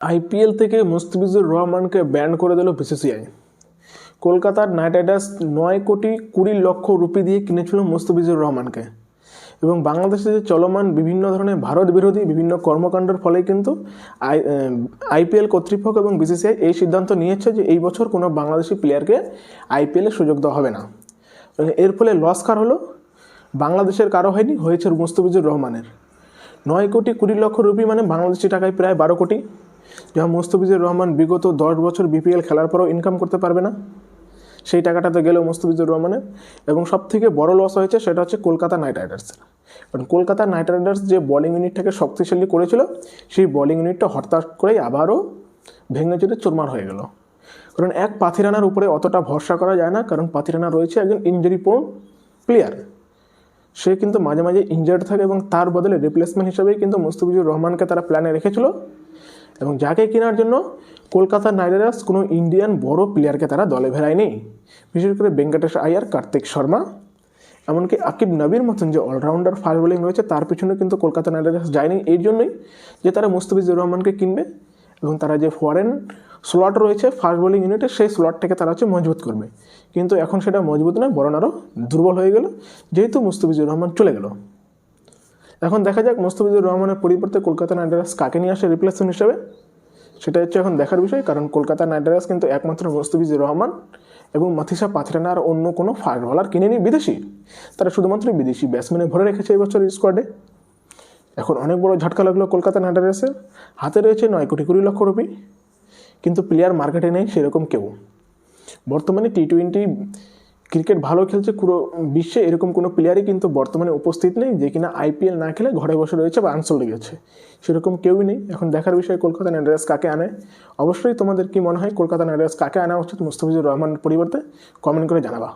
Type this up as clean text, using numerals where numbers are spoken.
IPL থেকে মুস্তাফিজুর রহমানকে ban করে দিল বিসিসিআই। কলকাতার নাইট রাইডার্স 9,20,00,000 রুপি দিয়ে কিনেছিল মুস্তাফিজুর রহমানকে, এবং বাংলাদেশে যে চলমান বিভিন্ন ধরনের ভারত বিরোধী বিভিন্ন কর্মকাণ্ডের ফলেই কিন্তু আইপিএল কর্তৃপক্ষ এবং বিসিসিআই এই সিদ্ধান্ত নিয়েছে যে এই বছর কোনো বাংলাদেশি প্লেয়ারকে আইপিএলে সুযোগ দেওয়া হবে না। এর ফলে লস কার হলো? বাংলাদেশের কারো হয়নি, হয়েছে মুস্তাফিজুর রহমানের। 9,20,00,000 রুপি মানে বাংলাদেশি টাকায় প্রায় 12 কোটি, যা মুস্তাফিজুর রহমান বিগত 10 বছর বিপিএল খেলার পরেও ইনকাম করতে পারবে না। সেই টাকাটাতে গেল মুস্তাফিজুর রহমানের। এবং সবথেকে বড় লস হয়েছে সেটা হচ্ছে কলকাতা নাইট রাইডার্সের। কারণ কলকাতা নাইট রাইডার্স যে বোলিং ইউনিটটাকে শক্তিশালী করেছিল, সেই বোলিং ইউনিটটা হঠাৎ করেই আবারও ভেঙে চুরে চুরমার হয়ে গেল। কারণ এক পাথিরানার উপরে অতটা ভরসা করা যায় না, কারণ পাথিরানা রয়েছে একজন ইনজুরি প্রোন প্লেয়ার। সে কিন্তু মাঝে মাঝে ইনজার্ড থাকে, এবং তার বদলে রিপ্লেসমেন্ট হিসেবেই কিন্তু মুস্তাফিজুর রহমানকে তারা প্ল্যানে রেখেছিল। এবং যাকে কেনার জন্য কলকাতা নাইট রাইডার্স কোনো ইন্ডিয়ান বড় প্লেয়ারকে তারা দলে ভেড়ায়নি, বিশেষ করে ভেঙ্কটেশ আয়ার, কার্তিক শর্মা, এমনকি আকিব নবীর মতন যে অলরাউন্ডার ফাস্ট বোলিং রয়েছে তার পিছনে কিন্তু কলকাতা নাইট রাইডার্স যায়নি। এই জন্যই যে তারা মুস্তাফিজুর রহমানকে কিনবে, এবং তারা যে ফরেন স্লট রয়েছে ফাস্ট বোলিং ইউনিটে, সেই স্লটটাকে তারা মজবুত করবে। কিন্তু এখন সেটা মজবুত নয়, বরং আরও দুর্বল হয়ে গেল, যেহেতু মুস্তাফিজুর রহমান চলে গেল। এখন দেখা যাক মুস্তাফিজুর রহমানের পরিবর্তে কলকাতা নাইট রাইডার্স কাকে নিয়ে আসে রিপ্লেসমেন্ট হিসেবে, সেটা হচ্ছে এখন দেখার বিষয়। কারণ কলকাতা নাইট রাইডার্স কিন্তু একমাত্র মুস্তাফিজুর রহমান এবং মাথিসা পাথিরানা আর অন্য কোনো ফাস্ট বোলার কিনেনি বিদেশি। তারা শুধুমাত্র বিদেশি ব্যাটসম্যানে ভরে রেখেছে এই বছর স্কোয়াডে। এখন অনেক বড় ঝটকা লাগলো কলকাতা নাইট রাইডার্সের। হাতে রয়েছে 9,20,00,000 রুপি, কিন্তু প্লেয়ার মার্কেটে নেই সেরকম কেউ। বর্তমানে টি-20 ক্রিকেট ভালো খেলছে পুরো বিশ্বে, এরকম কোনো প্লেয়ারই কিন্তু বর্তমানে উপস্থিত নেই যে কিনা আইপিএল না খেলে ঘরে বসে রয়েছে বা আনসোল্ড গেছে, সেরকম কেউই নেই। এখন দেখার বিষয় কলকাতা নাইট রাইডার্স কাকে আনে। অবশ্যই তোমাদের কি মনে হয় কলকাতা নাইট রাইডার্স কাকে আনা উচিত মুস্তাফিজুর রহমানের পরিবর্তে? কমেন্ট করে জানাবা।